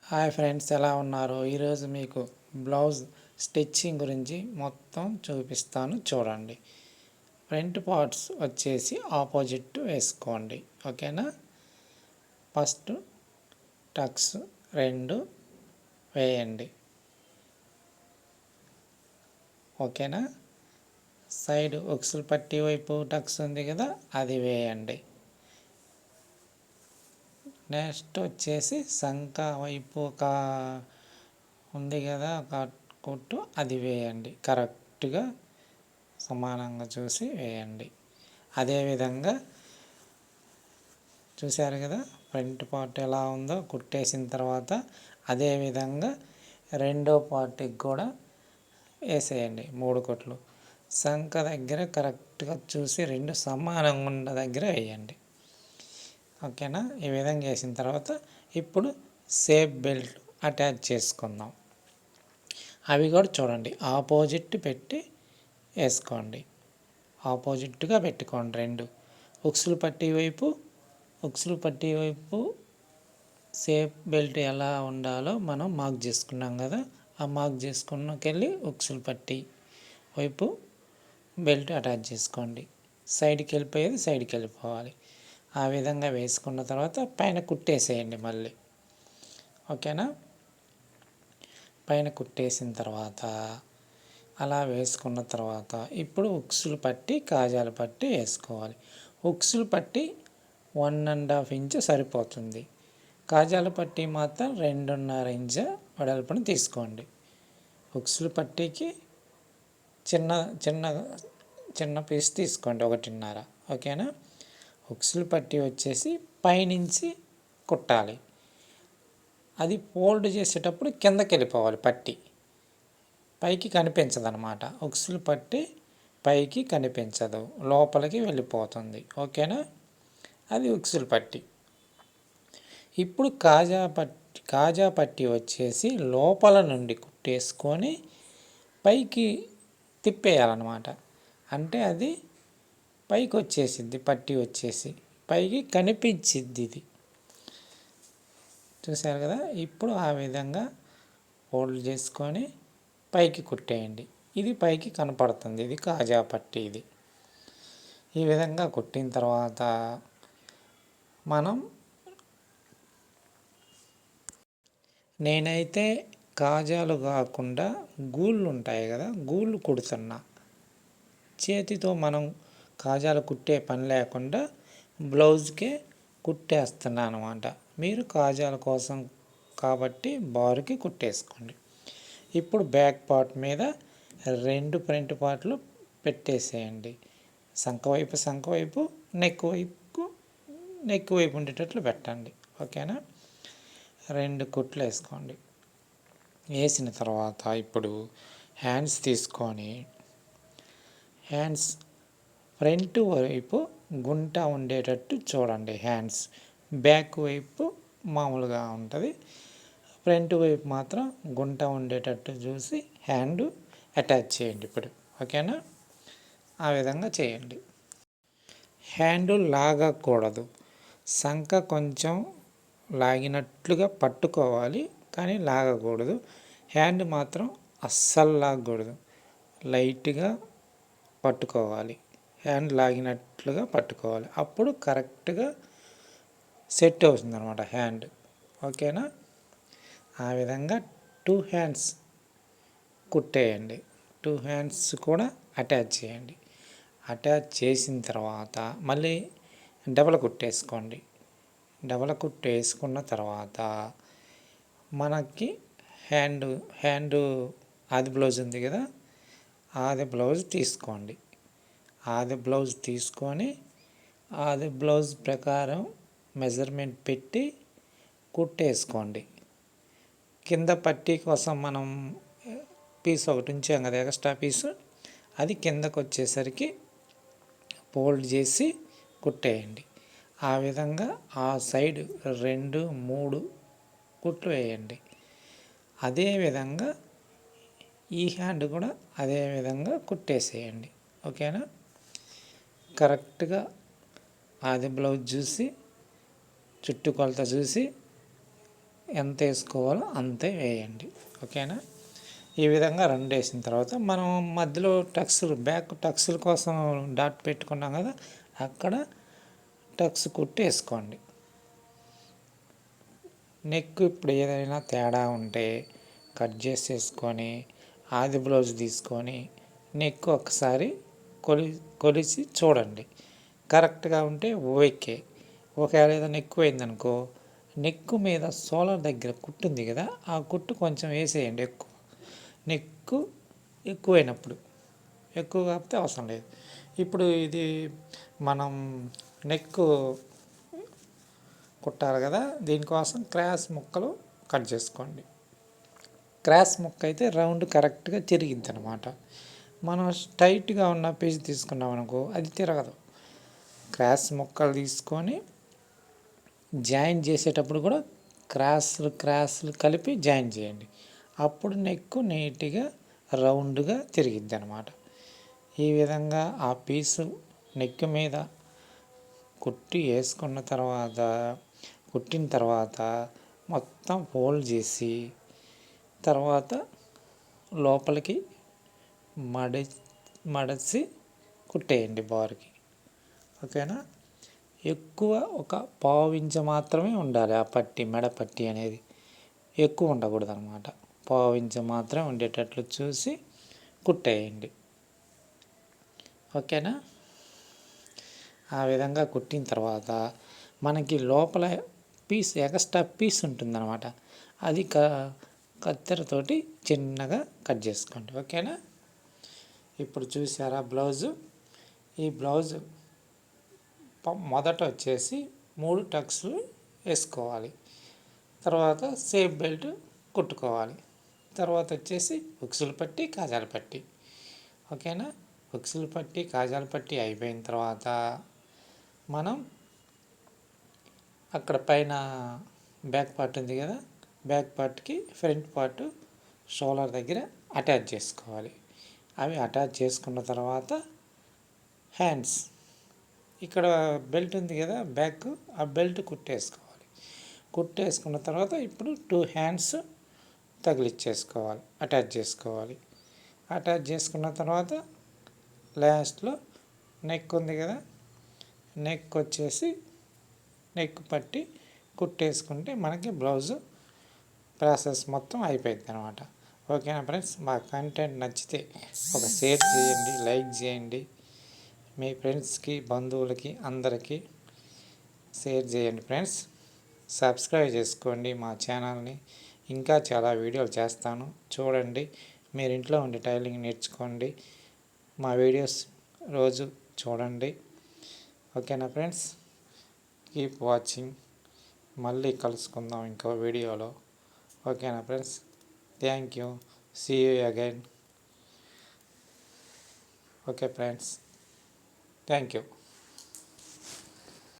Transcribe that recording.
Hi friends, ఎలా ఉన్నారు? ఈరోజు మీకు బ్లౌజ్ స్టిచ్చింగ్ గురించి మొత్తం చూపిస్తాను, చూడండి. ఫ్రంట్ పార్ట్స్ వచ్చేసి ఆపోజిట్ వేసుకోండి, ఓకేనా. ఫస్ట్ టక్స్ 2 వేయండి, ఓకేనా. సైడ్ ఉక్సులు పట్టి వైపు టక్స్ ఉంది కదా, అది వేయండి. నెక్స్ట్ వచ్చేసి సంక వైపు ఒక ఉంది కదా, ఒక కుట్టు, అది వేయండి. కరెక్ట్గా సమానంగా చూసి వేయండి. అదేవిధంగా చూశారు కదా, ఫ్రంట్ పార్ట్ ఎలా ఉందో కుట్టేసిన తర్వాత అదేవిధంగా రెండో పార్ట్కి కూడా వేసేయండి 3 కుట్లు. సంక దగ్గర కరెక్ట్గా చూసి 2 సమానంగా ఉన్న దగ్గర వేయండి, ఓకేనా. ఈ విధంగా వేసిన తర్వాత ఇప్పుడు సేఫ్ బెల్ట్ అటాచ్ చేసుకుందాం. అవి కూడా చూడండి, ఆపోజిట్ పెట్టి వేసుకోండి. ఆపోజిట్గా పెట్టుకోండి 2. ఉక్సులు పట్టీ వైపు సేఫ్ బెల్ట్ ఎలా ఉండాలో మనం మార్క్ చేసుకున్నాం కదా, ఆ మార్క్ చేసుకున్నకెళ్ళి ఉక్సులు పట్టీ వైపు బెల్ట్ అటాచ్ చేసుకోండి. సైడ్కి వెళ్ళిపోయేది సైడ్కి వెళ్ళిపోవాలి. ఆ విధంగా వేసుకున్న తర్వాత పైన కుట్టేసేయండి మళ్ళీ, ఓకేనా. పైన కుట్టేసిన తర్వాత అలా వేసుకున్న తర్వాత ఇప్పుడు ఉక్సులు పట్టి కాజాలు పట్టి వేసుకోవాలి. ఉక్సులు పట్టి 1.5 ఇంచ్ సరిపోతుంది. కాజాల పట్టి మాత్రం 2.5 ఇంచ్ వెడల్పుని తీసుకోండి. ఉక్సులు పట్టీకి చిన్న చిన్న చిన్న పీస్ తీసుకోండి, 1.5, ఓకేనా. ఉక్సులు పట్టి వచ్చేసి పైనుంచి కుట్టాలి. అది ఫోల్డ్ చేసేటప్పుడు కిందకి వెళ్ళిపోవాలి, పట్టి పైకి కనిపించదు అన్నమాట. ఉక్సులు పట్టి పైకి కనిపించదు, లోపలికి వెళ్ళిపోతుంది, ఓకేనా. అది ఉక్సులు పట్టి. ఇప్పుడు కాజా పట్టి వచ్చేసి లోపల నుండి కుట్టేసుకొని పైకి తిప్పేయాలన్నమాట. అంటే అది పైకి వచ్చేసిద్ది, పట్టి వచ్చేసి పైకి కనిపించిద్ది. ఇది చూసారు కదా. ఇప్పుడు ఆ విధంగా ఫోల్డ్ చేసుకొని పైకి కుట్టేయండి. ఇది పైకి కనపడుతుంది, ఇది కాజా పట్టి. ఇది ఈ విధంగా కుట్టిన తర్వాత నేనైతే కాజాలు కాకుండా గూళ్ళు ఉంటాయి కదా, గూళ్ళు కుడుతున్నా. చేతితో మనం కాజాలు కుట్టే పని లేకుండా బ్లౌజ్కే కుట్టేస్తున్నా అనమాట. మీరు కాజాల కోసం కాబట్టి బారుకి కుట్టేసుకోండి. ఇప్పుడు బ్యాక్ పార్ట్ మీద 2 ఫ్రంట్ పార్ట్లు పెట్టేసేయండి. సంక వైపు నెక్ వైపు ఉండేటట్లు పెట్టండి, ఓకేనా. 2 కుట్లు వేసుకోండి. వేసిన తర్వాత ఇప్పుడు హ్యాండ్స్ తీసుకొని హ్యాండ్స్ ఫ్రంట్ వైపు గుంట ఉండేటట్టు చూడండి. హ్యాండ్స్ బ్యాక్ వైపు మామూలుగా ఉంటుంది, ఫ్రంట్ వైపు మాత్రం గుంట ఉండేటట్టు చూసి హ్యాండ్ అటాచ్ చేయండి ఇప్పుడు, ఓకేనా. ఆ విధంగా చేయండి. హ్యాండ్ లాగకూడదు, సంక కొంచెం లాగినట్లుగా పట్టుకోవాలి కానీ లాగకూడదు. హ్యాండ్ మాత్రం అస్సలు లాగకూడదు, లైట్గా పట్టుకోవాలి. హ్యాండ్ లాగినట్లుగా పట్టుకోవాలి, అప్పుడు కరెక్ట్గా సెట్ అవుతుంది అనమాట హ్యాండ్, ఓకేనా. ఆ విధంగా 2 హ్యాండ్స్ కుట్టేయండి. 2 హ్యాండ్స్ కూడా అటాచ్ చేయండి. అటాచ్ చేసిన తర్వాత మళ్ళీ డబల్ కుట్టేసుకోండి. డబల్ కుట్టు వేసుకున్న తర్వాత మనకి హ్యాండ్ ఆది బ్లౌజ్ ఉంది కదా, ఆది బ్లౌజ్ తీసుకోండి. ఆది బ్లౌజ్ తీసుకొని ఆది బ్లౌజ్ ప్రకారం మెజర్మెంట్ పెట్టి కుట్టేసుకోండి. కింద పట్టీ కోసం మనం పీస్ ఒకటి ఉంచాం కదా, ఎక్స్ట్రా పీసు, అది కిందకు వచ్చేసరికి ఫోల్డ్ చేసి కుట్టేయండి. ఆ విధంగా ఆ సైడ్ 2, 3 కుట్లు వేయండి. అదేవిధంగా ఈ హ్యాండ్ కూడా అదే విధంగా కుట్టేసేయండి, ఓకేనా. కరెక్ట్గా ఆది బ్లౌజ్ చూసి చుట్టుకొలత చూసి ఎంత వేసుకోవాలో అంతే వేయండి. ఓకేనా? ఈ విధంగా 2 వేసిన తర్వాత మనం మధ్యలో బ్యాక్ టక్స్ల కోసం డాట్ పెట్టుకున్నాం కదా, అక్కడ టక్స్ కుట్టి వేసుకోండి. నెక్ ఇప్పుడు ఏదైనా తేడా ఉంటే కట్ చేసేసుకొని ఆది బ్లౌజ్ తీసుకొని నెక్ ఒకసారి కొలిసి చూడండి. కరెక్ట్గా ఉంటే ఓకే. ఒకవేళ ఏదైనా ఎక్కువైందనుకో, నెక్ మీద సోలర్ దగ్గర కుట్టు ఉంది కదా, ఆ కుట్టు కొంచెం వేసేయండి. నెక్ ఎక్కువైనప్పుడు, ఎక్కువ కాకపోతే అవసరం లేదు. ఇప్పుడు ఇది మనం నెక్ కుట్టాలి కదా, దీనికోసం క్రాస్ ముక్కలు కట్ చేసుకోండి. క్రాస్ ముక్క అయితే రౌండ్ కరెక్ట్గా తిరిగిద్ది అనమాట. మనం స్ట్రైట్గా ఉన్న పీస్ తీసుకున్నాం అనుకో, అది తిరగదు. క్రాస్ ముక్కలు తీసుకొని జాయిన్ చేసేటప్పుడు కూడా క్రాస్లు కలిపి జాయిన్ చేయండి. అప్పుడు నెక్ నీట్గా రౌండ్గా తిరిగిద్ది అనమాట. ఈ విధంగా ఆ పీసు నెక్ మీద కుట్టిన తర్వాత మొత్తం ఫోల్డ్ చేసి తర్వాత లోపలికి మడిచి కుట్టేయండి బార్కి. ఓకేనా? ఎక్కువ ఒక పావు ఇంచు మాత్రమే ఉండాలి ఆ పట్టి, మెడ పట్టి అనేది ఎక్కువ ఉండకూడదు అనమాట. పావు ఇంచు మాత్రమే ఉండేటట్లు చూసి కుట్టేయండి. ఓకేనా? ఆ విధంగా కుట్టిన తర్వాత మనకి లోపల ఎక్స్ట్రా పీస్ ఉంటుందన్నమాట, అది కత్తెరతోటి చిన్నగా కట్ చేసుకోండి. ఓకేనా? ఇప్పుడు చూసారా బ్లౌజు? ఈ బ్లౌజు మొదట వచ్చేసి 3 టక్స్లు వేసుకోవాలి. తర్వాత సేఫ్ బెల్ట్ కుట్టుకోవాలి. తర్వాత వచ్చేసి ఉక్సులు పట్టి, కాజాల పట్టి. ఓకేనా? ఉక్సులు పట్టి, కాజాల పట్టి అయిపోయిన తర్వాత మనం అక్కడ పైన బ్యాక్ పార్ట్ ఉంది కదా, బ్యాక్ పార్ట్కి ఫ్రంట్ పార్ట్ షోల్డర్ దగ్గర అటాచ్ చేసుకోవాలి. అవి అటాచ్ చేసుకున్న తర్వాత హ్యాండ్స్, ఇక్కడ బెల్ట్ ఉంది కదా బ్యాక్, ఆ బెల్ట్ కుట్టేసుకోవాలి. కుట్టేసుకున్న తర్వాత ఇప్పుడు 2 హ్యాండ్స్ తగిలిచ్చేసుకోవాలి, అటాచ్ చేసుకోవాలి. అటాచ్ చేసుకున్న తర్వాత లాస్ట్లో నెక్ ఉంది కదా, నెక్ వచ్చేసి నెక్ పట్టి కుట్టేసుకుంటే మనకి బ్లౌజు ప్రాసెస్ మొత్తం అయిపోయింది అనమాట. ఓకేనా ఫ్రెండ్స్? మా కంటెంట్ నచ్చితే ఒక షేర్ చేయండి, లైక్ చేయండి, మీ ఫ్రెండ్స్కి, బంధువులకి అందరికీ షేర్ చేయండి ఫ్రెండ్స్. సబ్స్క్రైబ్ చేసుకోండి మా ఛానల్ని. ఇంకా చాలా వీడియోలు చేస్తాను, చూడండి. మీరు ఇంట్లో ఉండి టైలింగ్ నేర్చుకోండి. మా వీడియోస్ రోజు చూడండి. ఓకేనా ఫ్రెండ్స్? Keep watching. మళ్ళీ కలుసుకుందాం ఇంకో వీడియోలో. ఓకేనా friends? Thank you. See you again. Okay friends, thank you.